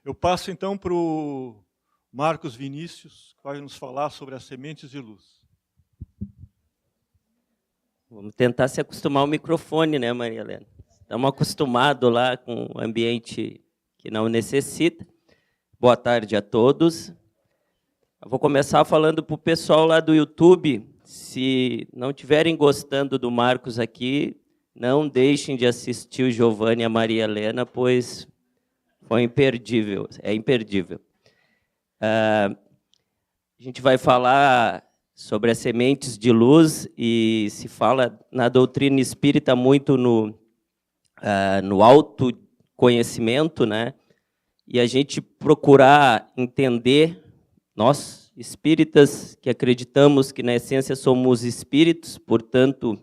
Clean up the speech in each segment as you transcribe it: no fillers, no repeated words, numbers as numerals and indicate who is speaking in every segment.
Speaker 1: Eu passo, então, para o Marcos Vinícius, que vai nos falar sobre as sementes de luz.
Speaker 2: Vamos tentar se acostumar ao microfone, né, Maria Helena? Estamos acostumados lá com o ambiente que não necessita. Boa tarde a todos. Eu vou começar falando para o pessoal lá do YouTube. Se não estiverem gostando do Marcos aqui, não deixem de assistir o Giovanni e a Maria Helena, pois foi imperdível, é imperdível. A gente vai falar sobre as sementes de luz e se fala na doutrina espírita muito no autoconhecimento, né? E a gente procurar entender, nós espíritas que acreditamos que na essência somos espíritos, portanto,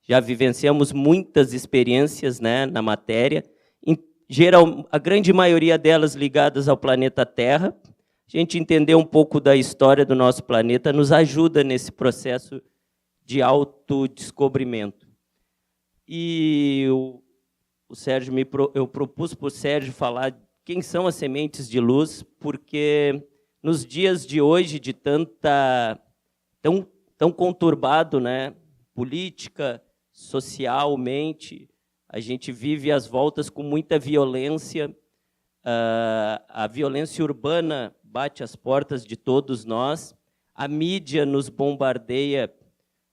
Speaker 2: já vivenciamos muitas experiências, né, na matéria, a grande maioria delas ligadas ao planeta Terra. A gente entender um pouco da história do nosso planeta nos ajuda nesse processo de autodescobrimento. E o Sérgio eu propus para o Sérgio falar quem são as sementes de luz, porque nos dias de hoje, de tão conturbado, né, política, socialmente, a gente vive às voltas com muita violência. A violência urbana bate às portas de todos nós. A mídia nos bombardeia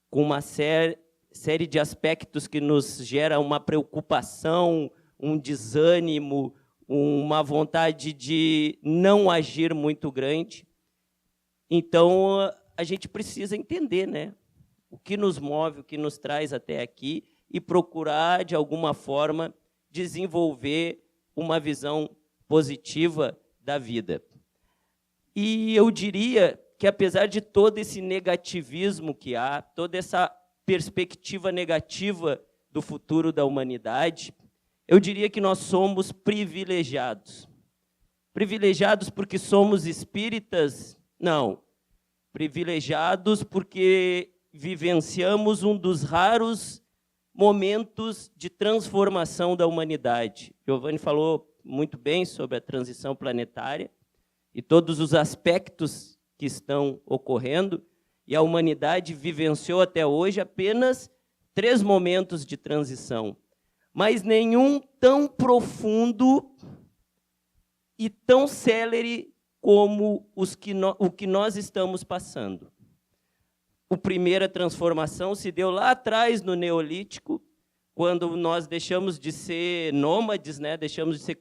Speaker 2: com uma série de aspectos que nos gera uma preocupação, um desânimo, uma vontade de não agir muito grande. Então, a gente precisa entender, né, o que nos move, o que nos traz até aqui e procurar, de alguma forma, desenvolver uma visão positiva da vida. E eu diria que, apesar de todo esse negativismo que há, toda essa perspectiva negativa do futuro da humanidade, eu diria que nós somos privilegiados. Privilegiados porque somos espíritas? Não. Privilegiados porque vivenciamos um dos raros momentos de transformação da humanidade. Giovanni falou muito bem sobre a transição planetária e todos os aspectos que estão ocorrendo, e a humanidade vivenciou até hoje apenas 3 momentos de transição, mas nenhum tão profundo e tão célere como o que nós estamos passando. A primeira transformação se deu lá atrás, no Neolítico, quando nós deixamos de ser nômades, né? Deixamos de ser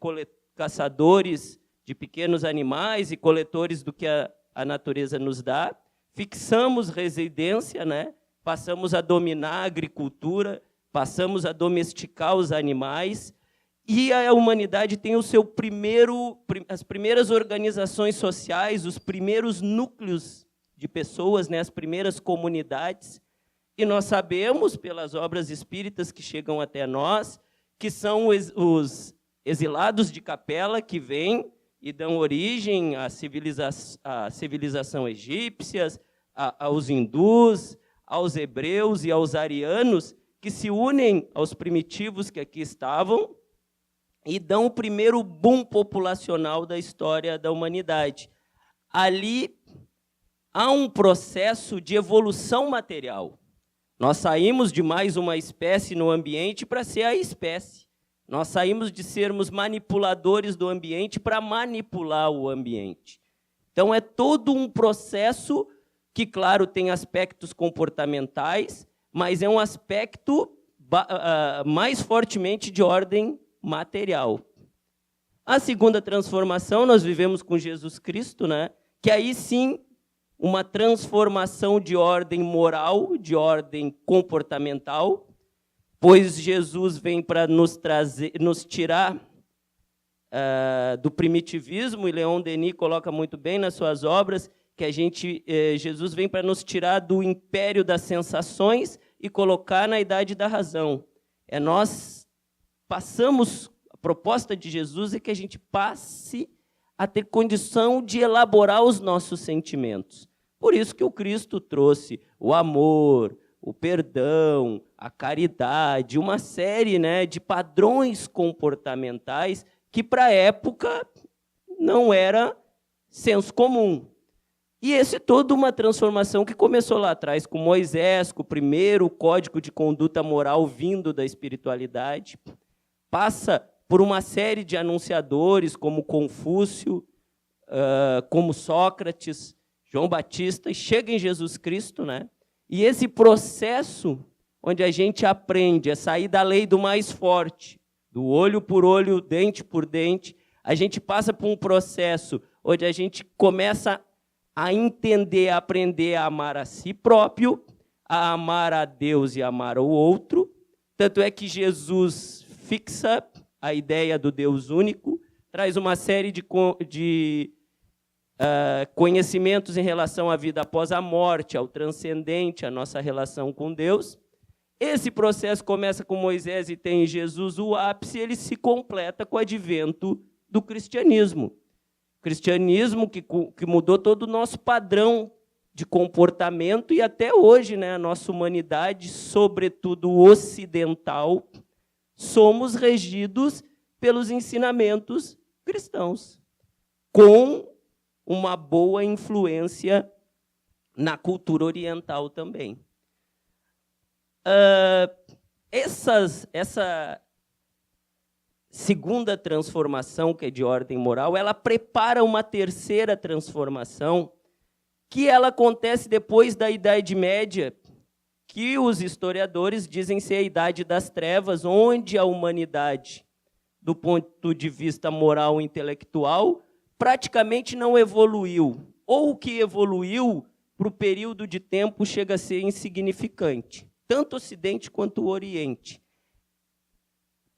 Speaker 2: caçadores de pequenos animais e coletores do que a natureza nos dá, fixamos residência, né? Passamos a dominar a agricultura, passamos a domesticar os animais, e a humanidade tem as primeiras organizações sociais, os primeiros núcleos de pessoas, né? As primeiras comunidades. E nós sabemos, pelas obras espíritas que chegam até nós, que são os exilados de capela que vêm e dão origem à civilização egípcia, aos hindus, aos hebreus e aos arianos, que se unem aos primitivos que aqui estavam e dão o primeiro boom populacional da história da humanidade. Ali há um processo de evolução material. Nós saímos de mais uma espécie no ambiente para ser a espécie. Nós saímos de sermos manipuladores do ambiente para manipular o ambiente. Então, é todo um processo que, claro, tem aspectos comportamentais, mas é um aspecto mais fortemente de ordem material. A segunda transformação, nós vivemos com Jesus Cristo, né? Que aí sim, uma transformação de ordem moral, de ordem comportamental, pois Jesus vem para nos tirar do primitivismo, e Leon Denis coloca muito bem nas suas obras, que Jesus vem para nos tirar do império das sensações e colocar na idade da razão. Nós passamos, a proposta de Jesus é que a gente passe a ter condição de elaborar os nossos sentimentos. Por isso que o Cristo trouxe o amor, o perdão, a caridade, uma série, né, de padrões comportamentais que, para a época, não era senso comum. E esse toda uma transformação que começou lá atrás com Moisés, com o primeiro código de conduta moral vindo da espiritualidade, passa por uma série de anunciadores como Confúcio, como Sócrates, João Batista, e chega em Jesus Cristo, né? E esse processo onde a gente aprende a sair da lei do mais forte, do olho por olho, dente por dente, a gente passa por um processo onde a gente começa a entender, a aprender a amar a si próprio, a amar a Deus e amar o outro. Tanto é que Jesus fixa a ideia do Deus único, traz uma série de conhecimentos em relação à vida após a morte, ao transcendente, à nossa relação com Deus. Esse processo começa com Moisés e tem em Jesus o ápice, ele se completa com o advento do cristianismo. Cristianismo que mudou todo o nosso padrão de comportamento e até hoje, né, a nossa humanidade, sobretudo ocidental, somos regidos pelos ensinamentos cristãos, com uma boa influência na cultura oriental também. Essa segunda transformação, que é de ordem moral, ela prepara uma terceira transformação, que ela acontece depois da Idade Média, que os historiadores dizem ser a Idade das Trevas, onde a humanidade, do ponto de vista moral e intelectual, praticamente não evoluiu, ou o que evoluiu, para o período de tempo, chega a ser insignificante, tanto o Ocidente quanto o Oriente.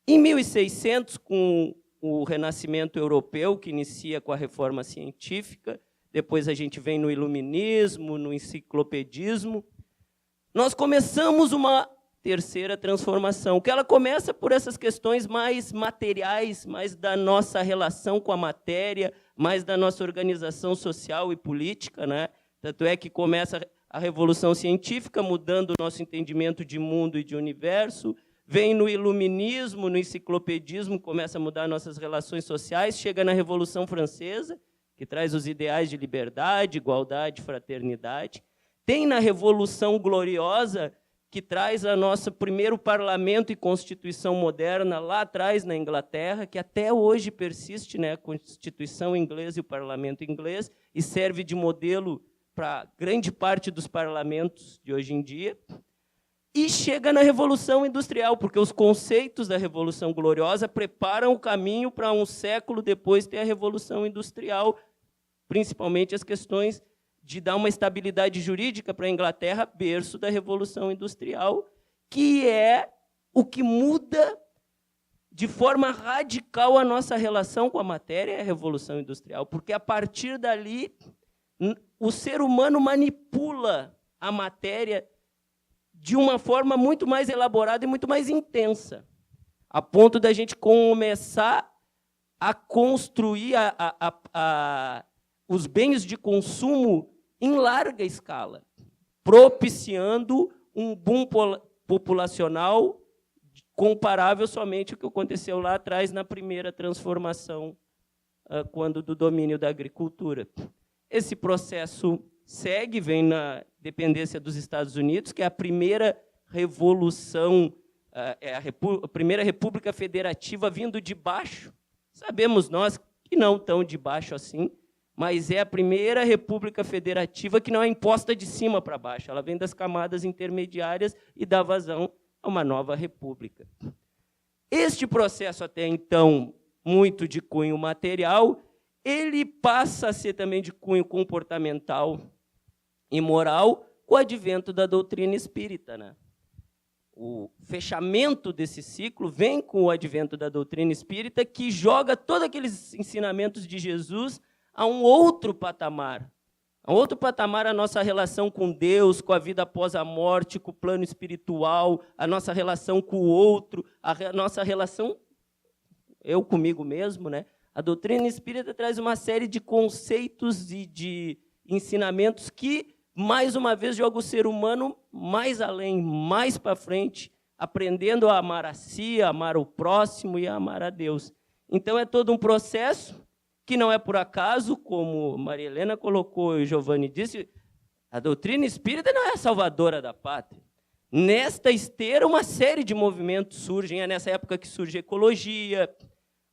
Speaker 2: Em 1600, com o Renascimento Europeu, que inicia com a Reforma Científica, depois a gente vem no Iluminismo, no Enciclopedismo, nós começamos uma terceira transformação, que ela começa por essas questões mais materiais, mais da nossa relação com a matéria, mais da nossa organização social e política, né? Tanto é que começa a Revolução Científica, mudando o nosso entendimento de mundo e de universo, vem no Iluminismo, no Enciclopedismo, começa a mudar nossas relações sociais, chega na Revolução Francesa, que traz os ideais de liberdade, igualdade, fraternidade. Tem na Revolução Gloriosa, que traz a nosso primeiro parlamento e constituição moderna, lá atrás, na Inglaterra, que até hoje persiste, né, a Constituição inglesa e o parlamento inglês, e serve de modelo para grande parte dos parlamentos de hoje em dia. E chega na Revolução Industrial, porque os conceitos da Revolução Gloriosa preparam o caminho para um século depois ter a Revolução Industrial, principalmente as questões de dar uma estabilidade jurídica para a Inglaterra, berço da Revolução Industrial, que é o que muda de forma radical a nossa relação com a matéria, é a Revolução Industrial, porque a partir dali o ser humano manipula a matéria de uma forma muito mais elaborada e muito mais intensa, a ponto da gente começar a construir os bens de consumo em larga escala, propiciando um boom populacional comparável somente ao que aconteceu lá atrás na primeira transformação, quando do domínio da agricultura. Esse processo segue, vem na dependência dos Estados Unidos, que é a primeira revolução, a primeira república federativa vindo de baixo. Sabemos nós que não tão de baixo assim, mas é a primeira república federativa que não é imposta de cima para baixo. Ela vem das camadas intermediárias e dá vazão a uma nova república. Este processo, até então, muito de cunho material, ele passa a ser também de cunho comportamental e moral com o advento da doutrina espírita, né? O fechamento desse ciclo vem com o advento da doutrina espírita, que joga todos aqueles ensinamentos de Jesus a um outro patamar. A outro patamar, a nossa relação com Deus, com a vida após a morte, com o plano espiritual, a nossa relação com o outro, a nossa relação, eu comigo mesmo, né? A doutrina espírita traz uma série de conceitos e de ensinamentos que, mais uma vez, joga o ser humano mais além, mais para frente, aprendendo a amar a si, a amar o próximo e a amar a Deus. Então, é todo um processo que não é por acaso, como Maria Helena colocou e o Giovanni disse, a doutrina espírita não é a salvadora da pátria. Nesta esteira, uma série de movimentos surgem. É nessa época que surge a ecologia,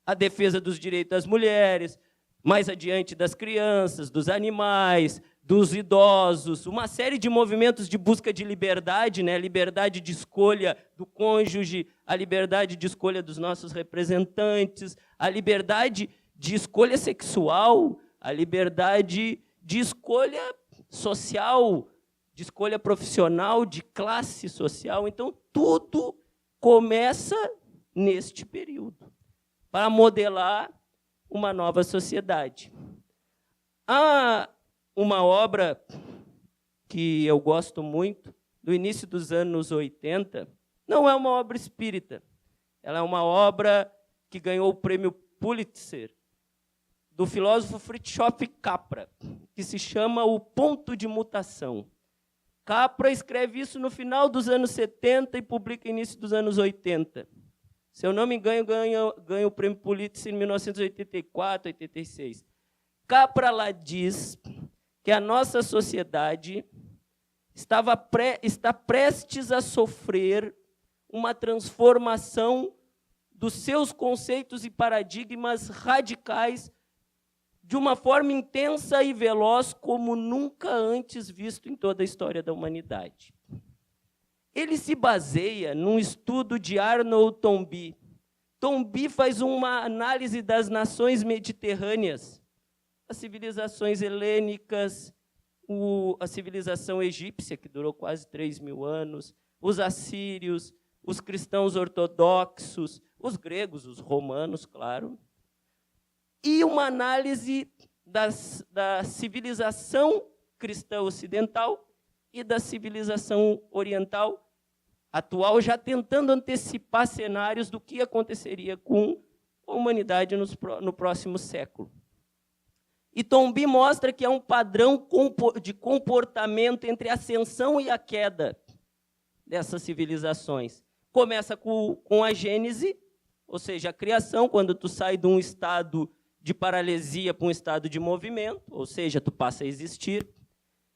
Speaker 2: a defesa dos direitos das mulheres, mais adiante das crianças, dos animais, dos idosos, uma série de movimentos de busca de liberdade, né? Liberdade de escolha do cônjuge, a liberdade de escolha dos nossos representantes, a liberdade de escolha sexual, a liberdade de escolha social, de escolha profissional, de classe social. Então, tudo começa neste período, para modelar uma nova sociedade. Há uma obra que eu gosto muito, do início dos anos 80, não é uma obra espírita, ela é uma obra que ganhou o prêmio Pulitzer, do filósofo Fritjof Capra, que se chama O Ponto de Mutação. Capra escreve isso no final dos anos 70 e publica no início dos anos 80. Se eu não me engano, ganha o prêmio Pulitzer em 1984, 86. Capra lá diz que a nossa sociedade está prestes a sofrer uma transformação dos seus conceitos e paradigmas radicais de uma forma intensa e veloz como nunca antes visto em toda a história da humanidade. Ele se baseia num estudo de Arnold Toynbee. Toynbee faz uma análise das nações mediterrâneas, as civilizações helênicas, a civilização egípcia, que durou quase 3.000 anos, os assírios, os cristãos ortodoxos, os gregos, os romanos, claro, e uma análise da civilização cristã ocidental e da civilização oriental atual, já tentando antecipar cenários do que aconteceria com a humanidade no próximo século. E Toynbee mostra que há um padrão de comportamento entre a ascensão e a queda dessas civilizações. Começa com a gênese, ou seja, a criação, quando tu sai de um estado de paralisia para um estado de movimento, ou seja, tu passa a existir,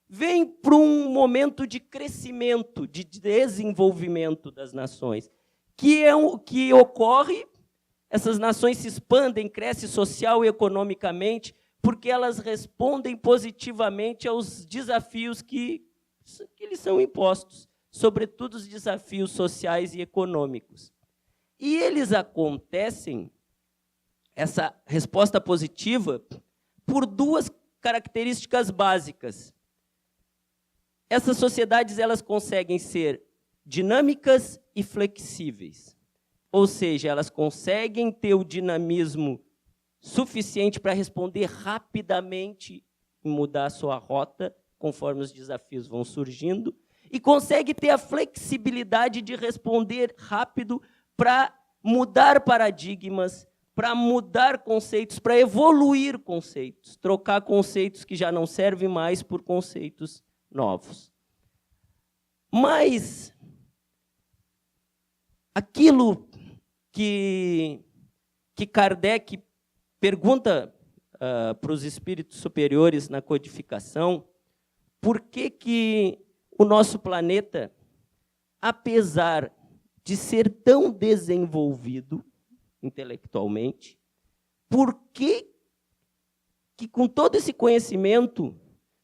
Speaker 2: vem para um momento de crescimento, de desenvolvimento das nações, que ocorre, essas nações se expandem, crescem social e economicamente, porque elas respondem positivamente aos desafios que lhes são impostos, sobretudo os desafios sociais e econômicos. E eles acontecem, essa resposta positiva, por duas características básicas. Essas sociedades elas conseguem ser dinâmicas e flexíveis, ou seja, elas conseguem ter o dinamismo suficiente para responder rapidamente e mudar a sua rota conforme os desafios vão surgindo, e consegue ter a flexibilidade de responder rápido para mudar paradigmas, para mudar conceitos, para evoluir conceitos, trocar conceitos que já não servem mais por conceitos novos. Mas aquilo que Kardec pergunta para os espíritos superiores na codificação, por que o nosso planeta, apesar de ser tão desenvolvido intelectualmente, por que com todo esse conhecimento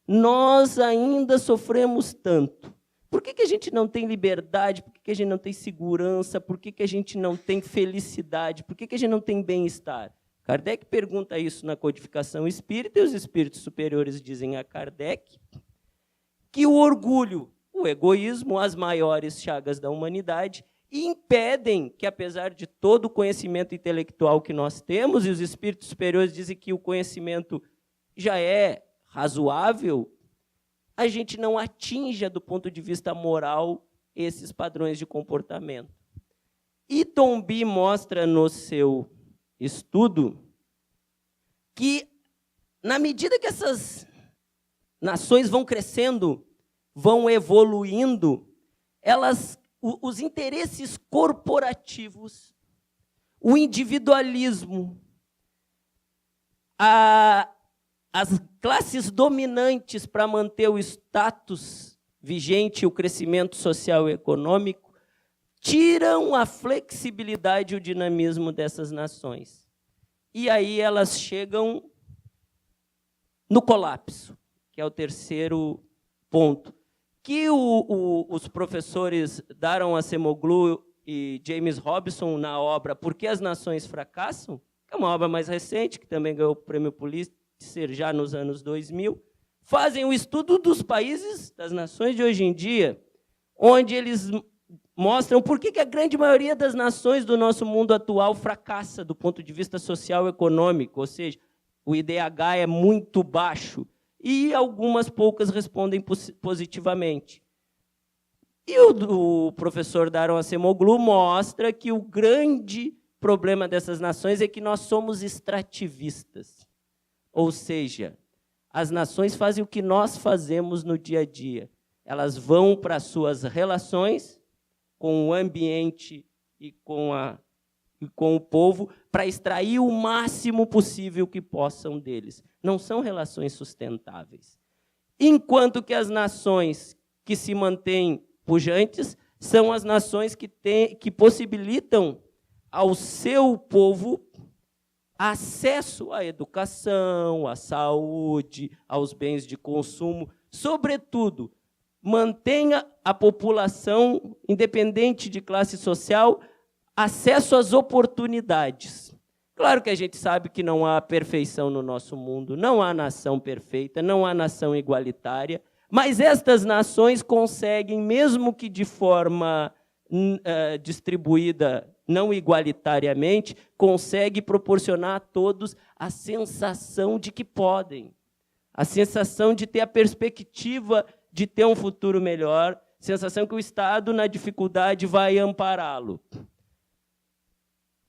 Speaker 2: nós ainda sofremos tanto? Por que a gente não tem liberdade? Por que a gente não tem segurança? Por que a gente não tem felicidade? Por que a gente não tem bem-estar? Kardec pergunta isso na codificação espírita, e os espíritos superiores dizem a Kardec que o orgulho, o egoísmo, as maiores chagas da humanidade, impedem que, apesar de todo o conhecimento intelectual que nós temos, e os espíritos superiores dizem que o conhecimento já é razoável, a gente não atinja, do ponto de vista moral, esses padrões de comportamento. E Toynbee mostra no seu estudo que, na medida que essas nações vão crescendo, vão evoluindo, os interesses corporativos, o individualismo, as classes dominantes, para manter o status vigente, o crescimento social e econômico, tiram a flexibilidade e o dinamismo dessas nações. E aí elas chegam no colapso, que é o terceiro ponto, que os professores Daron Acemoglu e James Robison, na obra Por que as Nações Fracassam, que é uma obra mais recente, que também ganhou o prêmio Pulitzer já nos anos 2000, fazem o estudo dos países, das nações de hoje em dia, onde eles mostram por que a grande maioria das nações do nosso mundo atual fracassa do ponto de vista social e econômico, ou seja, o IDH é muito baixo, e algumas poucas respondem positivamente. E o professor Daron Acemoglu mostra que o grande problema dessas nações é que nós somos extrativistas. Ou seja, as nações fazem o que nós fazemos no dia a dia. Elas vão para as suas relações com o ambiente e com o povo para extrair o máximo possível que possam deles. Não são relações sustentáveis. Enquanto que as nações que se mantêm pujantes são as nações que possibilitam ao seu povo acesso à educação, à saúde, aos bens de consumo, sobretudo, mantenha a população, independente de classe social, acesso às oportunidades. Claro que a gente sabe que não há perfeição no nosso mundo, não há nação perfeita, não há nação igualitária, mas estas nações conseguem, mesmo que de forma distribuída não igualitariamente, conseguem proporcionar a todos a sensação de que podem, a sensação de ter a perspectiva de ter um futuro melhor, sensação que o Estado, na dificuldade, vai ampará-lo.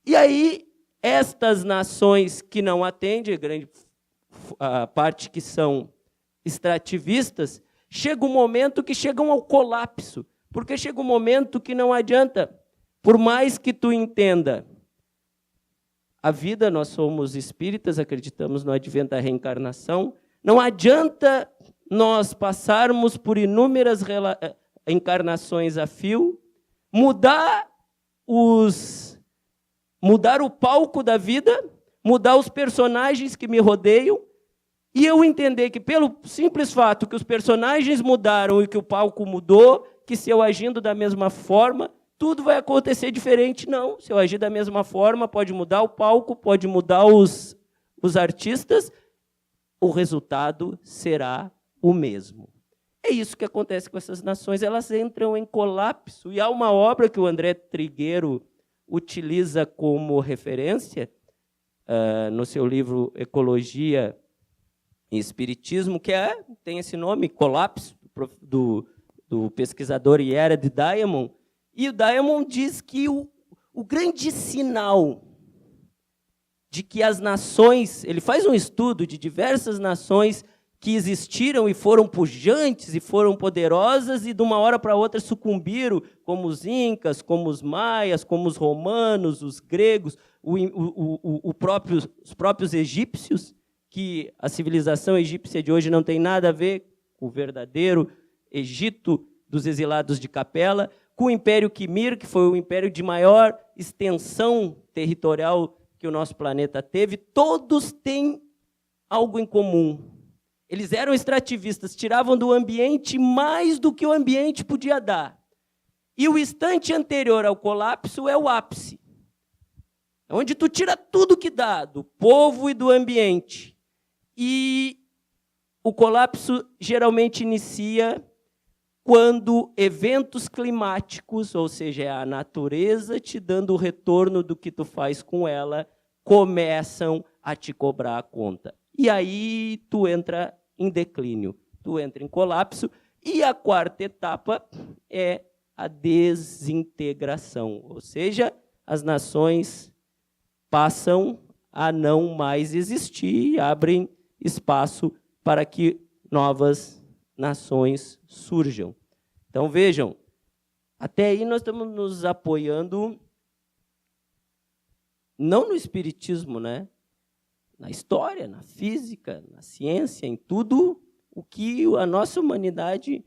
Speaker 2: E aí, estas nações que não atendem, a parte que são extrativistas, chega um momento que chegam ao colapso, porque chega um momento que não adianta, por mais que tu entenda, a vida, nós somos espíritas, acreditamos no advento da reencarnação, não adianta nós passarmos por inúmeras encarnações a fio, mudar o palco da vida, mudar os personagens que me rodeiam, e eu entender que, pelo simples fato que os personagens mudaram e que o palco mudou, que se eu agindo da mesma forma, tudo vai acontecer diferente. Não, se eu agir da mesma forma, pode mudar o palco, pode mudar os artistas, o resultado será o mesmo. É isso que acontece com essas nações, elas entram em colapso. E há uma obra que o André Trigueiro utiliza como referência, no seu livro Ecologia e Espiritismo, que tem esse nome, Colapso, do pesquisador Jared Diamond. E o Diamond diz que o grande sinal de que as nações, ele faz um estudo de diversas nações que existiram e foram pujantes e foram poderosas e de uma hora para outra sucumbiram, como os incas, como os maias, como os romanos, os gregos, os próprios egípcios, que a civilização egípcia de hoje não tem nada a ver com o verdadeiro Egito dos exilados de Capela, com o Império Quimir, que foi o império de maior extensão territorial que o nosso planeta teve. Todos têm algo em comum. Eles eram extrativistas, tiravam do ambiente mais do que o ambiente podia dar. E o instante anterior ao colapso é o ápice, onde tu tira tudo que dá, do povo e do ambiente. E o colapso geralmente inicia quando eventos climáticos, ou seja, é a natureza te dando o retorno do que tu faz com ela, começam a te cobrar a conta. E aí tu entra em declínio, tu entra em colapso, e a quarta etapa é a desintegração, ou seja, as nações passam a não mais existir e abrem espaço para que novas nações surjam. Então, vejam, até aí nós estamos nos apoiando não no espiritismo, né? na história, na física, na ciência, em tudo o que a nossa humanidade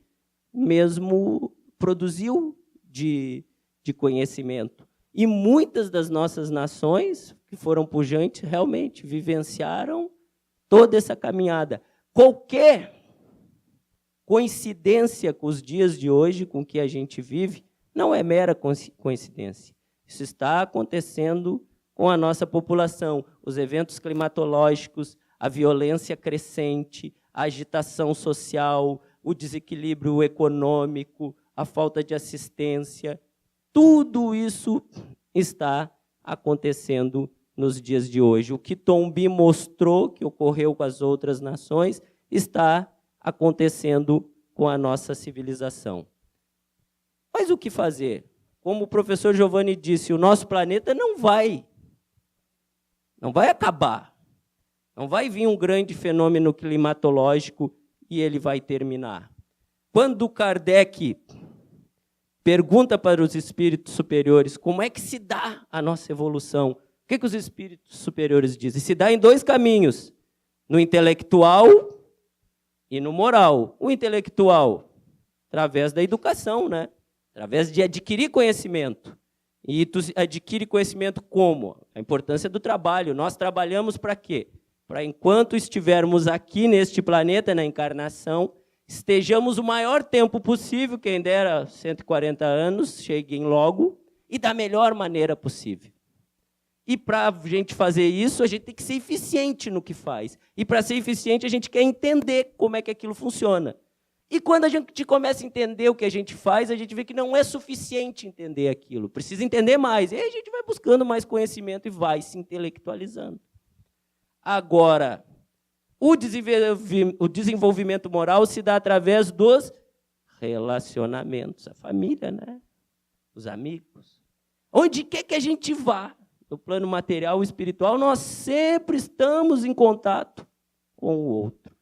Speaker 2: mesmo produziu de conhecimento. E muitas das nossas nações que foram pujantes realmente vivenciaram toda essa caminhada. Qualquer coincidência com os dias de hoje, com o que a gente vive, não é mera coincidência. Isso está acontecendo com a nossa população. Os eventos climatológicos, a violência crescente, a agitação social, o desequilíbrio econômico, a falta de assistência, tudo isso está acontecendo nos dias de hoje. O que Tombim mostrou que ocorreu com as outras nações está acontecendo com a nossa civilização. Mas o que fazer? Como o professor Giovanni disse, o nosso planeta não vai acabar. Não vai vir um grande fenômeno climatológico e ele vai terminar. Quando Kardec pergunta para os espíritos superiores como é que se dá a nossa evolução, o que os espíritos superiores dizem? Se dá em dois caminhos, no intelectual e no moral. O intelectual, através da educação, né? Através de adquirir conhecimento. E tu adquire conhecimento como? A importância do trabalho. Nós trabalhamos para quê? Para, enquanto estivermos aqui neste planeta, na encarnação, estejamos o maior tempo possível, quem dera 140 anos, cheguem logo, e da melhor maneira possível. E para a gente fazer isso, a gente tem que ser eficiente no que faz. E para ser eficiente, a gente quer entender como é que aquilo funciona. E quando a gente começa a entender o que a gente faz, a gente vê que não é suficiente entender aquilo. Precisa entender mais. E aí a gente vai buscando mais conhecimento e vai se intelectualizando. Agora, o desenvolvimento moral se dá através dos relacionamentos. A família, né? Os amigos. Onde quer que a gente vá, no plano material e espiritual, nós sempre estamos em contato com o outro.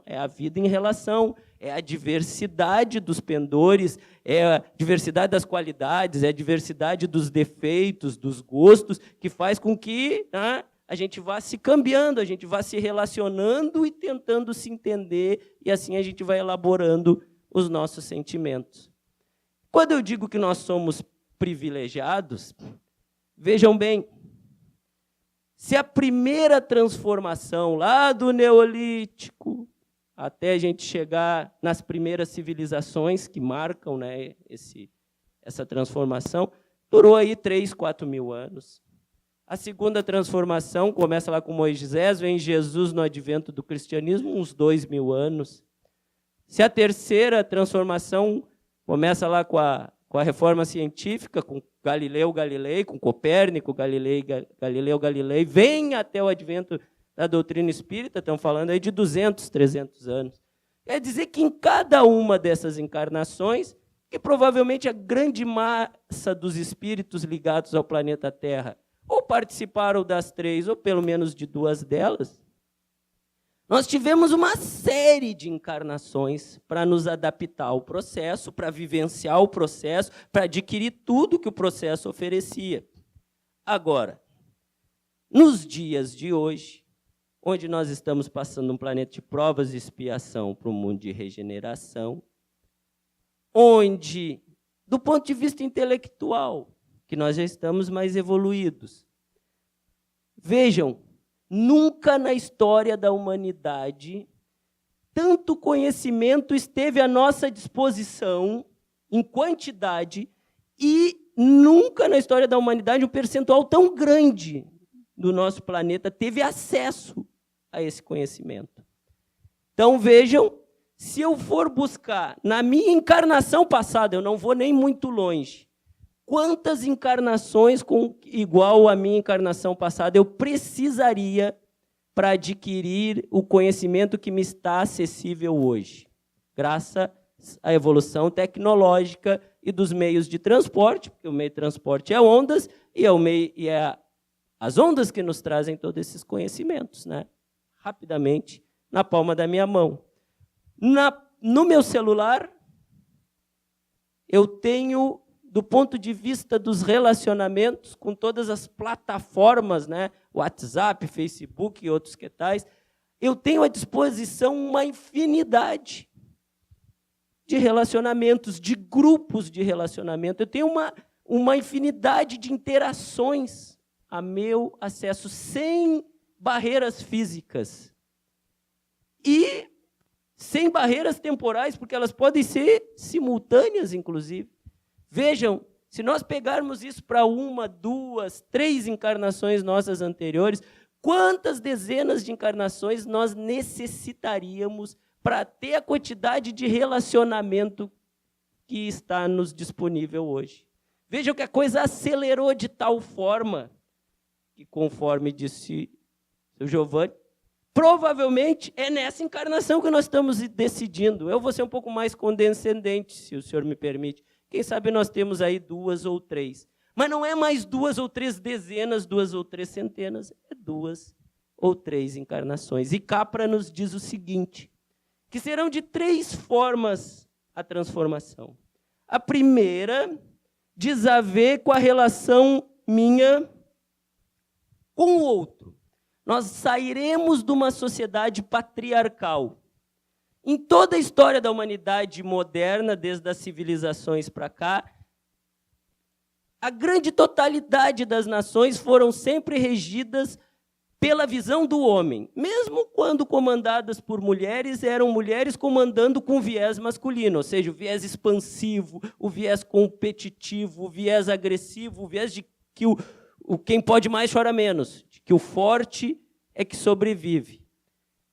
Speaker 2: É a vida em relação, é a diversidade dos pendores, é a diversidade das qualidades, é a diversidade dos defeitos, dos gostos, que faz com que a gente vá se cambiando, a gente vá se relacionando e tentando se entender, e assim a gente vai elaborando os nossos sentimentos. Quando eu digo que nós somos privilegiados, vejam bem, se a primeira transformação lá do Neolítico até a gente chegar nas primeiras civilizações que marcam, né, essa transformação, durou aí 3, 4 mil anos. A segunda transformação começa lá com Moisés, vem Jesus no advento do cristianismo, uns 2 mil anos. Se a terceira transformação começa lá com a reforma científica, com Galileu Galilei, com Copérnico, Galileu Galilei, vem até o advento da doutrina espírita, estamos falando aí de 200, 300 anos. Quer dizer que em cada uma dessas encarnações, que provavelmente a grande massa dos espíritos ligados ao planeta Terra ou participaram das 3, ou pelo menos de 2 delas, nós tivemos uma série de encarnações para nos adaptar ao processo, para vivenciar o processo, para adquirir tudo que o processo oferecia. Agora, nos dias de hoje, onde nós estamos passando um planeta de provas e expiação para um mundo de regeneração, onde, do ponto de vista intelectual, que nós já estamos mais evoluídos. Vejam, nunca na história da humanidade tanto conhecimento esteve à nossa disposição em quantidade e nunca na história da humanidade um percentual tão grande do nosso planeta teve acesso a esse conhecimento. Então, vejam, se eu for buscar na minha encarnação passada, eu não vou nem muito longe, quantas encarnações igual à minha encarnação passada eu precisaria para adquirir o conhecimento que me está acessível hoje, graças à evolução tecnológica e dos meios de transporte, porque o meio de transporte é ondas, e as ondas que nos trazem todos esses conhecimentos, né? Rapidamente, na palma da minha mão. No meu celular, eu tenho do ponto de vista dos relacionamentos, com todas as plataformas, né? WhatsApp, Facebook e outros que tais, eu tenho à disposição uma infinidade de relacionamentos, de grupos de relacionamento. Eu tenho uma infinidade de interações a meu acesso, sem barreiras físicas. E sem barreiras temporais, porque elas podem ser simultâneas, inclusive. Vejam, se nós pegarmos isso para 1, 2, 3 encarnações nossas anteriores, quantas dezenas de encarnações nós necessitaríamos para ter a quantidade de relacionamento que está nos disponível hoje? Vejam que a coisa acelerou de tal forma que, conforme disse o Giovanni, provavelmente é nessa encarnação que nós estamos decidindo. Eu vou ser um pouco mais condescendente, se o senhor me permite. Quem sabe nós temos aí 2 ou 3. Mas não é mais 2 ou 3 dezenas, 2 ou 3 centenas, é 2 ou 3 encarnações. E Capra nos diz o seguinte, que serão de 3 formas a transformação. A primeira diz a ver com a relação minha com o outro. Nós sairemos de uma sociedade patriarcal. Em toda a história da humanidade moderna, desde as civilizações para cá, a grande totalidade das nações foram sempre regidas pela visão do homem. Mesmo quando comandadas por mulheres, eram mulheres comandando com viés masculino, ou seja, o viés expansivo, o viés competitivo, o viés agressivo, o viés de que quem pode mais chora menos, de que o forte é que sobrevive.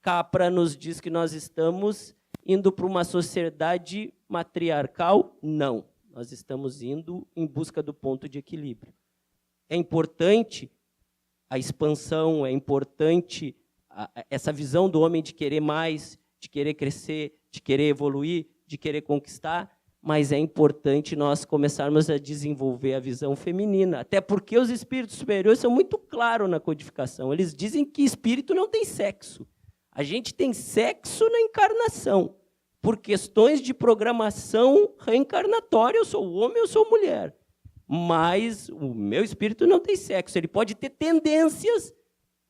Speaker 2: Capra nos diz que nós estamos indo para uma sociedade matriarcal? Não. Nós estamos indo em busca do ponto de equilíbrio. É importante a expansão, é importante essa visão do homem de querer mais, de querer crescer, de querer evoluir, de querer conquistar, mas é importante nós começarmos a desenvolver a visão feminina, até porque os espíritos superiores são muito claros na codificação. Eles dizem que espírito não tem sexo. A gente tem sexo na encarnação. Por questões de programação reencarnatória, eu sou homem, eu sou mulher. Mas o meu espírito não tem sexo. Ele pode ter tendências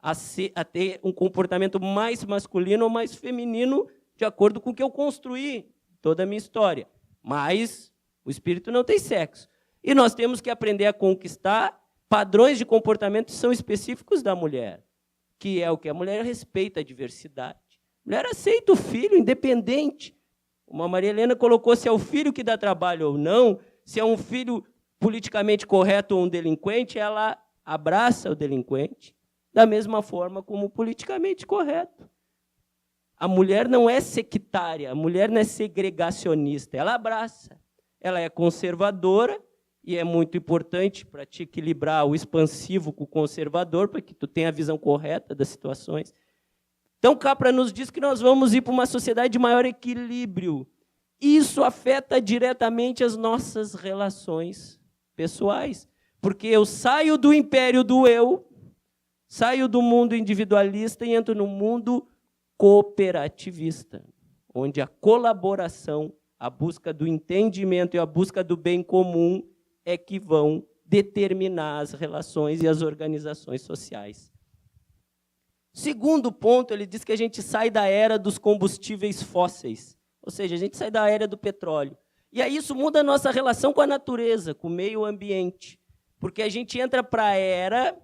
Speaker 2: a ter um comportamento mais masculino ou mais feminino, de acordo com o que eu construí toda a minha história. Mas o espírito não tem sexo. E nós temos que aprender a conquistar padrões de comportamento que são específicos da mulher, que é o que a mulher respeita a diversidade. A mulher aceita o filho independente. Uma Maria Helena colocou se é o filho que dá trabalho ou não, se é um filho politicamente correto ou um delinquente, ela abraça o delinquente da mesma forma como politicamente correto. A mulher não é sectária, a mulher não é segregacionista, ela abraça. Ela é conservadora, e é muito importante para te equilibrar o expansivo com o conservador, para que tu tenha a visão correta das situações. Então, Capra nos diz que nós vamos ir para uma sociedade de maior equilíbrio. Isso afeta diretamente as nossas relações pessoais, porque eu saio do império do eu, saio do mundo individualista e entro no mundo cooperativista, onde a colaboração, a busca do entendimento e a busca do bem comum é que vão determinar as relações e as organizações sociais. Segundo ponto, ele diz que a gente sai da era dos combustíveis fósseis, ou seja, a gente sai da era do petróleo. E aí isso muda a nossa relação com a natureza, com o meio ambiente, porque a gente entra para a era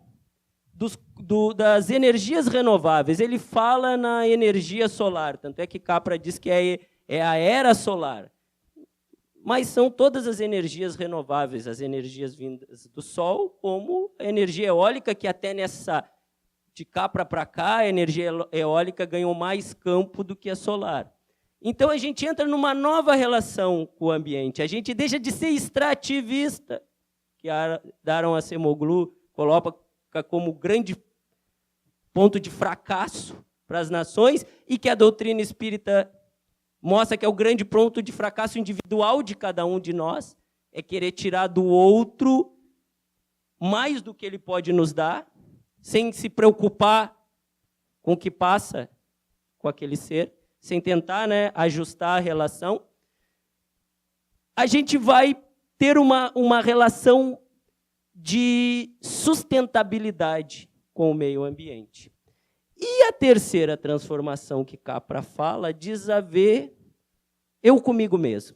Speaker 2: das energias renováveis. Ele fala na energia solar, tanto é que Capra diz que é a era solar. Mas são todas as energias renováveis, as energias vindas do Sol, como a energia eólica, que até nessa de Capra para cá, a energia eólica ganhou mais campo do que a solar. Então, a gente entra numa nova relação com o ambiente. A gente deixa de ser extrativista, que Daron Acemoglu coloca como grande ponto de fracasso para as nações, e que a doutrina espírita mostra que é o grande ponto de fracasso individual de cada um de nós, é querer tirar do outro mais do que ele pode nos dar, sem se preocupar com o que passa com aquele ser, sem tentar, ajustar a relação. A gente vai ter uma relação de sustentabilidade com o meio ambiente. E a terceira transformação que Capra fala diz a ver eu comigo mesmo.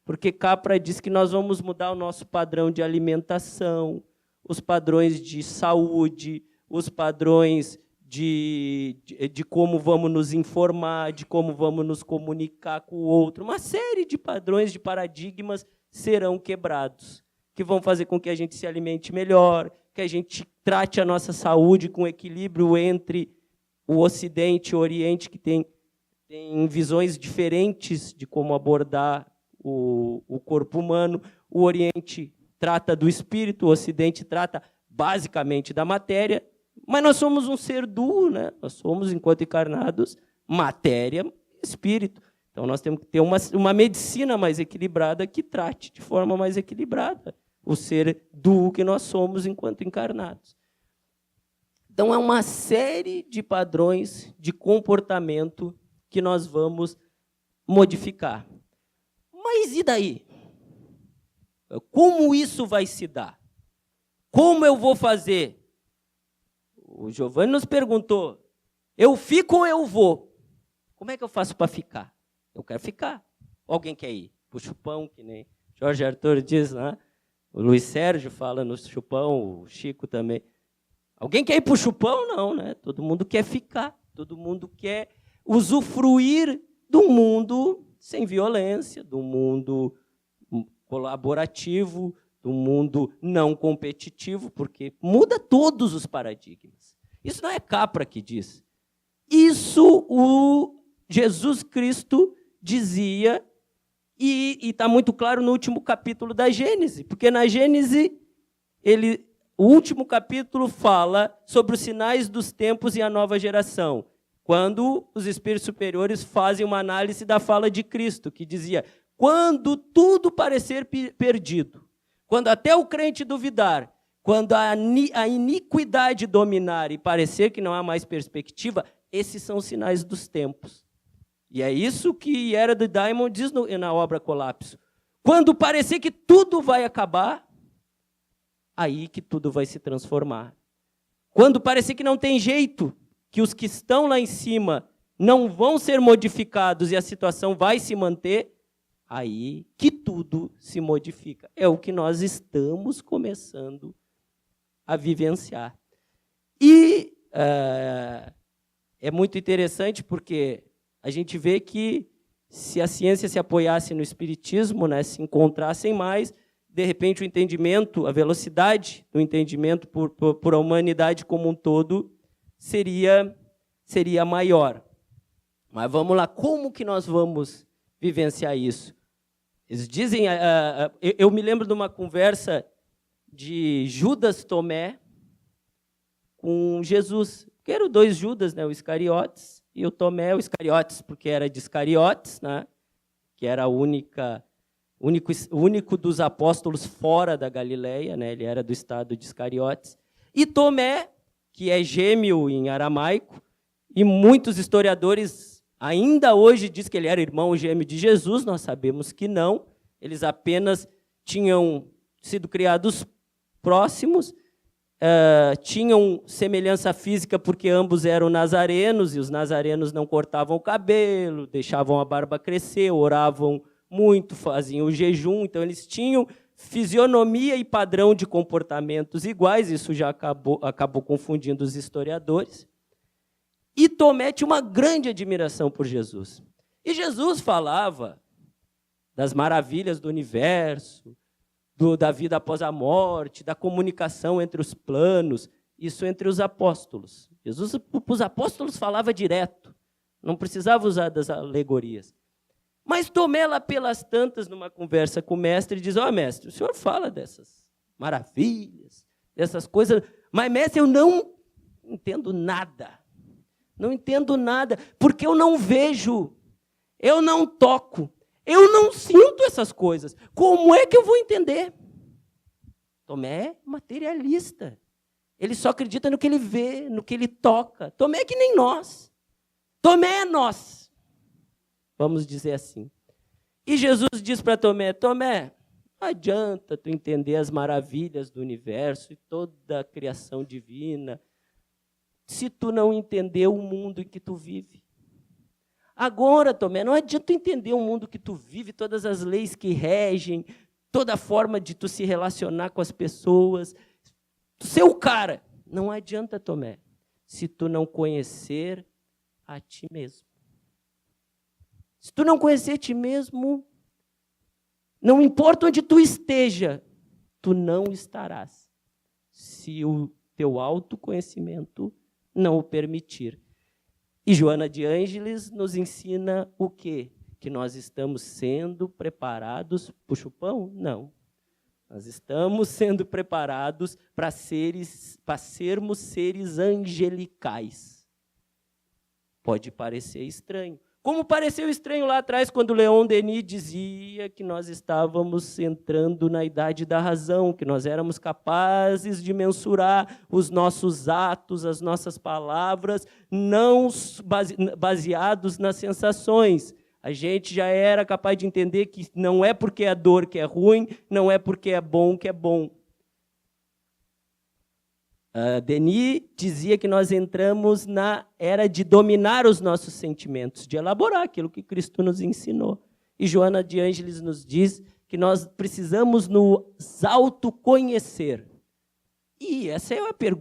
Speaker 2: Porque Capra diz que nós vamos mudar o nosso padrão de alimentação, os padrões de saúde, os padrões de como vamos nos informar, de como vamos nos comunicar com o outro. Uma série de padrões, de paradigmas serão quebrados, que vão fazer com que a gente se alimente melhor, que a gente trate a nossa saúde com equilíbrio entre o Ocidente e o Oriente, que tem visões diferentes de como abordar o corpo humano. O Oriente trata do espírito, o Ocidente trata basicamente da matéria, mas nós somos um ser duo, né? Nós somos, enquanto encarnados, matéria e espírito. Então, nós temos que ter uma medicina mais equilibrada que trate de forma mais equilibrada o ser duo que nós somos enquanto encarnados. Então, é uma série de padrões de comportamento que nós vamos modificar. Mas e daí? Como isso vai se dar? Como eu vou fazer? O Giovanni nos perguntou, eu fico ou eu vou? Como é que eu faço para ficar? Eu quero ficar. Alguém quer ir? Para o chupão, que nem Jorge Arthur diz, né? O Luiz Sérgio fala no chupão, o Chico também. Alguém quer ir para o chupão? Não, né? Todo mundo quer ficar. Todo mundo quer usufruir do mundo sem violência, do mundo colaborativo, do mundo não competitivo, porque muda todos os paradigmas. Isso não é Capra que diz. Isso o Jesus Cristo dizia, e está muito claro no último capítulo da Gênesis, porque na Gênesis, o último capítulo fala sobre os sinais dos tempos e a nova geração, quando os espíritos superiores fazem uma análise da fala de Cristo, que dizia, quando tudo parecer perdido, quando até o crente duvidar, quando a iniquidade dominar e parecer que não há mais perspectiva, esses são os sinais dos tempos. E é isso que Herod Diamond diz na obra Colapso. Quando parecer que tudo vai acabar, aí que tudo vai se transformar. Quando parecer que não tem jeito, que os que estão lá em cima não vão ser modificados e a situação vai se manter, aí que tudo se modifica. É o que nós estamos começando a vivenciar. E é muito interessante porque a gente vê que se a ciência se apoiasse no espiritismo, né, se encontrassem mais, de repente o entendimento, a velocidade do entendimento por a humanidade como um todo seria maior. Mas vamos lá, como que nós vamos vivenciar isso? Eles dizem, eu me lembro de uma conversa de Judas Tomé com Jesus, que eram dois Judas, né, o Iscariotes e o Tomé, o Iscariotes, porque era de Iscariotes, né, que era o único dos apóstolos fora da Galileia, né, ele era do estado de Iscariotes, e Tomé, que é gêmeo em aramaico, e muitos historiadores ainda hoje dizem que ele era irmão gêmeo de Jesus, nós sabemos que não, eles apenas tinham sido criados próximos, tinham semelhança física porque ambos eram nazarenos, e os nazarenos não cortavam o cabelo, deixavam a barba crescer, oravam muito, faziam o jejum, então eles tinham fisionomia e padrão de comportamentos iguais, isso já acabou confundindo os historiadores. E Tomé tinha uma grande admiração por Jesus. E Jesus falava das maravilhas do universo, da vida após a morte, da comunicação entre os planos, isso entre os apóstolos. Jesus, para os apóstolos, falava direto, não precisava usar das alegorias. Mas Tomé, lá pelas tantas, numa conversa com o mestre, diz, mestre, o senhor fala dessas maravilhas, dessas coisas, mas, mestre, eu não entendo nada. Não entendo nada, porque eu não vejo, eu não toco, eu não sinto essas coisas. Como é que eu vou entender? Tomé é materialista. Ele só acredita no que ele vê, no que ele toca. Tomé é que nem nós. Tomé é nós. Vamos dizer assim. E Jesus diz para Tomé, Tomé, Não adianta tu entender as maravilhas do universo e toda a criação divina, se tu não entender o mundo em que tu vive. Agora, Tomé, não adianta tu entender o mundo que tu vive, todas as leis que regem, toda a forma de tu se relacionar com as pessoas, ser o cara. Não adianta, Tomé, se tu não conhecer a ti mesmo. Se tu não conhecer a ti mesmo, não importa onde tu esteja, tu não estarás, se o teu autoconhecimento não o permitir. E Joana de Ângeles nos ensina o quê? Que nós estamos sendo preparados para o chupão? Não. Nós estamos sendo preparados para sermos seres angelicais. Pode parecer estranho. Como pareceu estranho lá atrás, quando Leon Denis dizia que nós estávamos entrando na idade da razão, que nós éramos capazes de mensurar os nossos atos, as nossas palavras, não baseados nas sensações. A gente já era capaz de entender que não é porque é dor que é ruim, não é porque é bom que é bom. Denis dizia que nós entramos na era de dominar os nossos sentimentos, de elaborar aquilo que Cristo nos ensinou. E Joana de Ângeles nos diz que nós precisamos nos autoconhecer. E essa é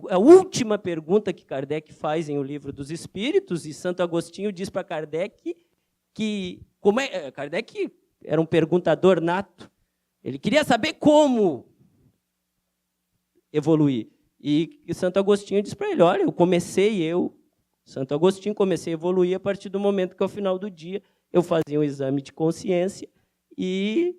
Speaker 2: a última pergunta que Kardec faz em O Livro dos Espíritos, e Santo Agostinho diz para Kardec que... Kardec era um perguntador nato, ele queria saber como evoluir. E Santo Agostinho diz para ele, olha, Santo Agostinho, comecei a evoluir a partir do momento que, ao final do dia, eu fazia um exame de consciência e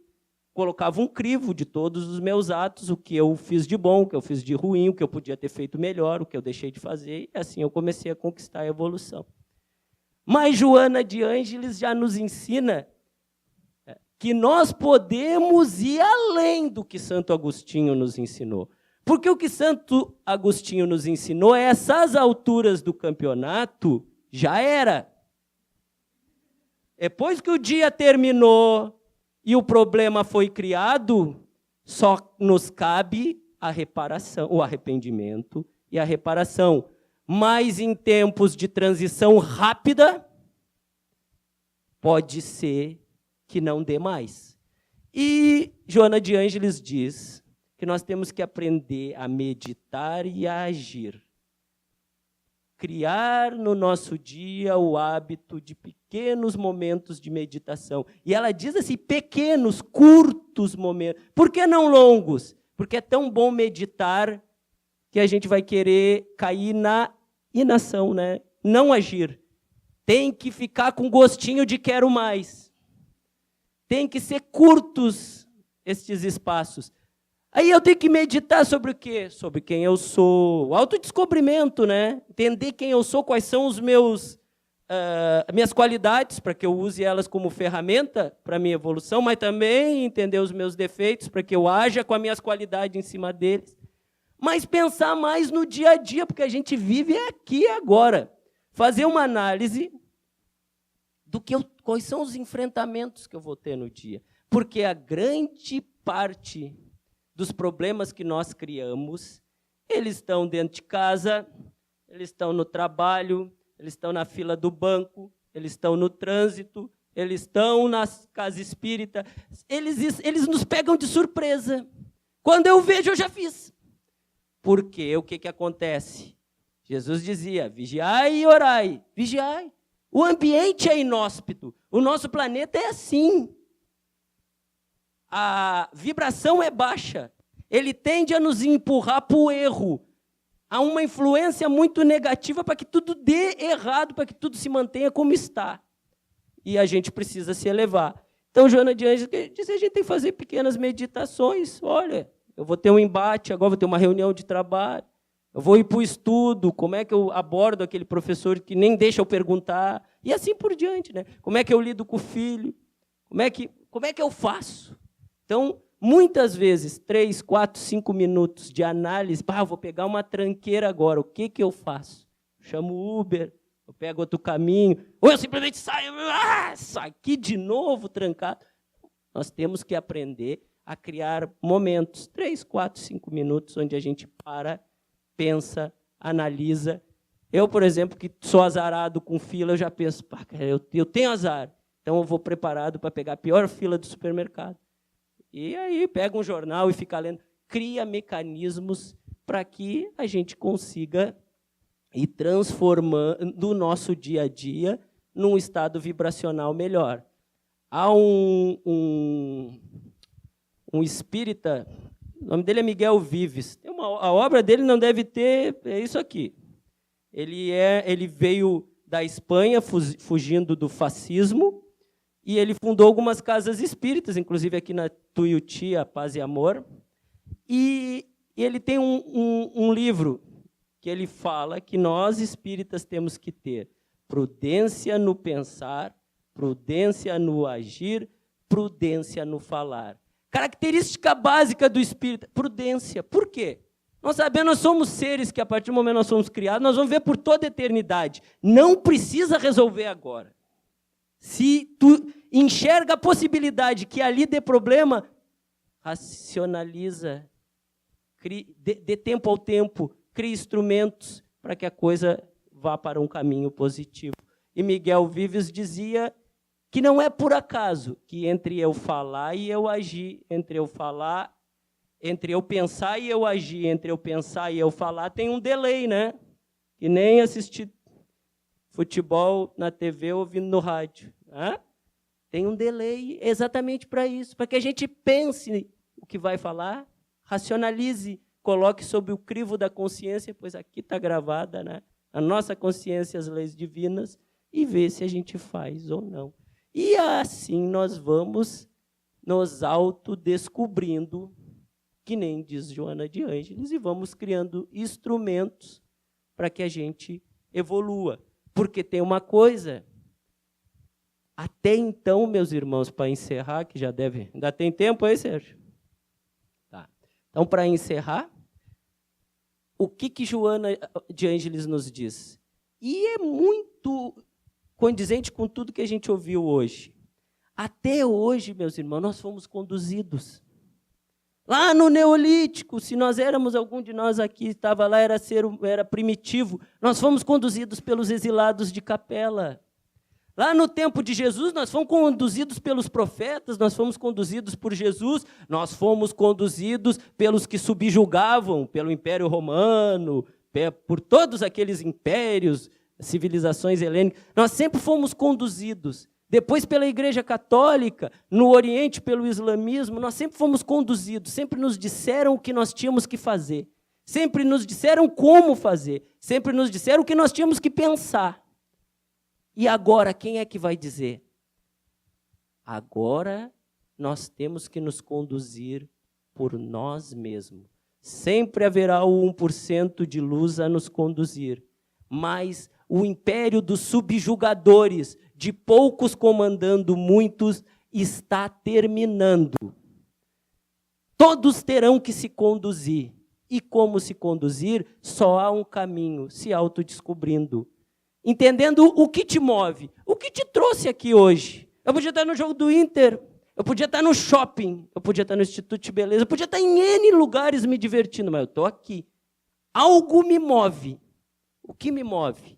Speaker 2: colocava um crivo de todos os meus atos, o que eu fiz de bom, o que eu fiz de ruim, o que eu podia ter feito melhor, o que eu deixei de fazer, e assim eu comecei a conquistar a evolução. Mas Joana de Ângeles já nos ensina que nós podemos ir além do que Santo Agostinho nos ensinou. Porque o que Santo Agostinho nos ensinou é essas alturas do campeonato já era. Depois que o dia terminou e o problema foi criado, só nos cabe a reparação, o arrependimento e a reparação. Mas em tempos de transição rápida, pode ser que não dê mais. E Joana de Ângeles diz que nós temos que aprender a meditar e a agir. Criar no nosso dia o hábito de pequenos momentos de meditação. E ela diz assim, pequenos, curtos momentos. Por que não longos? Porque é tão bom meditar que a gente vai querer cair na inação, né? Não agir. Tem que ficar com gostinho de quero mais. Tem que ser curtos estes espaços. Aí eu tenho que meditar sobre o quê? Sobre quem eu sou. O autodescobrimento, né? Entender quem eu sou, quais são os minhas qualidades, para que eu use elas como ferramenta para a minha evolução, mas também entender os meus defeitos, para que eu haja com as minhas qualidades em cima deles. Mas pensar mais no dia a dia, porque a gente vive aqui e agora. Fazer uma análise do quais são os enfrentamentos que eu vou ter no dia. Porque a grande parte dos problemas que nós criamos, eles estão dentro de casa, eles estão no trabalho, eles estão na fila do banco, eles estão no trânsito, eles estão na casa espírita, eles nos pegam de surpresa. Quando eu vejo, eu já fiz. Porque o que acontece? Jesus dizia, vigiai e orai. Vigiai. O ambiente é inóspito, o nosso planeta é assim. A vibração é baixa, ele tende a nos empurrar para o erro. Há uma influência muito negativa para que tudo dê errado, para que tudo se mantenha como está. E a gente precisa se elevar. Então, Joana de Ângeles diz que a gente tem que fazer pequenas meditações. Olha, eu vou ter um embate, agora vou ter uma reunião de trabalho, eu vou ir para o estudo, como é que eu abordo aquele professor que nem deixa eu perguntar, e assim por diante, né? Como é que eu lido com o filho? Como é que eu faço? Então, muitas vezes, 3, 4, 5 minutos de análise, eu vou pegar uma tranqueira agora, o que eu faço? Chamo o Uber, eu pego outro caminho, ou eu simplesmente saio, aqui de novo trancado. Nós temos que aprender a criar momentos, 3, 4, 5 minutos, onde a gente para, pensa, analisa. Eu, por exemplo, que sou azarado com fila, eu já penso, pá, cara, eu tenho azar, então eu vou preparado para pegar a pior fila do supermercado. E aí pega um jornal e fica lendo. Cria mecanismos para que a gente consiga ir transformando o nosso dia a dia num estado vibracional melhor. Há um espírita, o nome dele é Miguel Vives. A obra dele não deve ter, é isso aqui. Ele veio da Espanha, fugindo do fascismo, e ele fundou algumas casas espíritas, inclusive aqui na Tuiuti, a Paz e Amor. E ele tem um livro que ele fala que nós espíritas temos que ter prudência no pensar, prudência no agir, prudência no falar. Característica básica do espírito, prudência. Por quê? Nós somos seres que, a partir do momento que nós somos criados, nós vamos ver por toda a eternidade. Não precisa resolver agora. Se tu enxerga a possibilidade que ali dê problema, racionaliza, dê tempo ao tempo, crie instrumentos para que a coisa vá para um caminho positivo. E Miguel Vives dizia que não é por acaso que entre eu falar e eu agir, entre eu pensar e eu agir, entre eu pensar e eu falar, tem um delay, né? Que nem assistir futebol na TV ouvindo no rádio. Né? Tem um delay exatamente para isso, para que a gente pense o que vai falar, racionalize, coloque sob o crivo da consciência, pois aqui está gravada, né? A nossa consciência, as leis divinas, e ver se a gente faz ou não. E assim nós vamos nos autodescobrindo, que nem diz Joana de Ângeles, e vamos criando instrumentos para que a gente evolua. Porque tem uma coisa, até então, meus irmãos, para encerrar, que já deve... Ainda tem tempo aí, Sérgio? Tá. Então, para encerrar, o que Joana de Ângeles nos diz? E é muito condizente com tudo que a gente ouviu hoje. Até hoje, meus irmãos, nós fomos conduzidos. Lá no Neolítico, se nós éramos, algum de nós aqui estava lá, era primitivo, nós fomos conduzidos pelos exilados de Capela. Lá no tempo de Jesus, nós fomos conduzidos pelos profetas, nós fomos conduzidos por Jesus, nós fomos conduzidos pelos que subjugavam, pelo Império Romano, por todos aqueles impérios, civilizações helênicas. Nós sempre fomos conduzidos. Depois pela Igreja Católica, no Oriente pelo islamismo, nós sempre fomos conduzidos, sempre nos disseram o que nós tínhamos que fazer, sempre nos disseram como fazer, sempre nos disseram o que nós tínhamos que pensar. E agora, quem é que vai dizer? Agora nós temos que nos conduzir por nós mesmos. Sempre haverá o 1% de luz a nos conduzir, mas o império dos subjugadores, de poucos comandando muitos, está terminando. Todos terão que se conduzir. E como se conduzir? Só há um caminho, se autodescobrindo. Entendendo o que te move, o que te trouxe aqui hoje. Eu podia estar no jogo do Inter, eu podia estar no shopping, eu podia estar no Instituto de Beleza, eu podia estar em N lugares me divertindo, mas eu estou aqui. Algo me move. O que me move?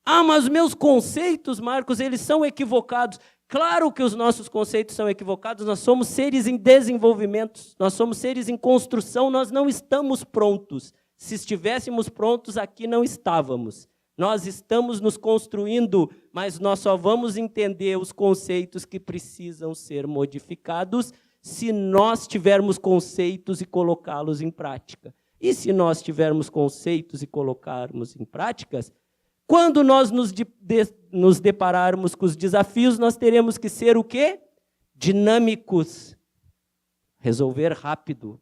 Speaker 2: Ah, mas os meus conceitos, Marcos, eles são equivocados. Claro que os nossos conceitos são equivocados, nós somos seres em desenvolvimento, nós somos seres em construção, nós não estamos prontos. Se estivéssemos prontos, aqui não estávamos. Nós estamos nos construindo, mas nós só vamos entender os conceitos que precisam ser modificados se nós tivermos conceitos e colocá-los em prática. E se nós tivermos conceitos e colocarmos em práticas, quando nós nos depararmos com os desafios, nós teremos que ser o quê? Dinâmicos. Resolver rápido.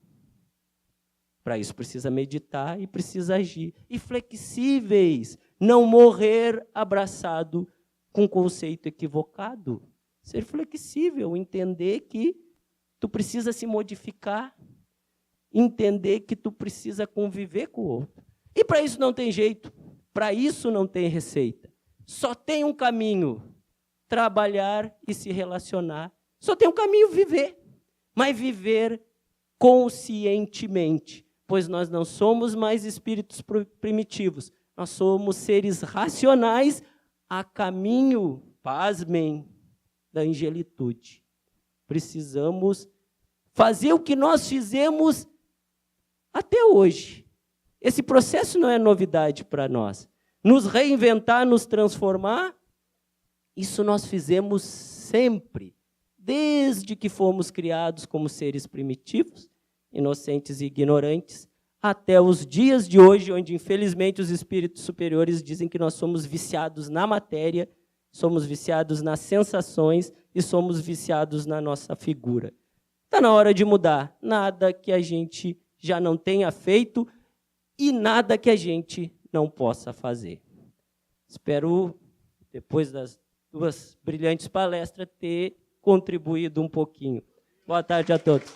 Speaker 2: Para isso precisa meditar e precisa agir. E flexíveis. Não morrer abraçado com conceito equivocado. Ser flexível, entender que tu precisa se modificar. Entender que tu precisa conviver com o outro. E para isso não tem jeito. Para isso não tem receita. Só tem um caminho, trabalhar e se relacionar. Só tem um caminho, viver. mas viver conscientemente, pois nós não somos mais espíritos primitivos, nós somos seres racionais a caminho, pasmem, da angelitude. Precisamos fazer o que nós fizemos até hoje. Esse processo não é novidade para nós. Nos reinventar, nos transformar, isso nós fizemos sempre, desde que fomos criados como seres primitivos, inocentes e ignorantes, até os dias de hoje, onde, infelizmente, os espíritos superiores dizem que nós somos viciados na matéria, somos viciados nas sensações e somos viciados na nossa figura. Está na hora de mudar. Nada que a gente já não tenha feito e nada que a gente não possa fazer. Espero, depois das 2 brilhantes palestras, ter contribuído um pouquinho. Boa tarde a todos.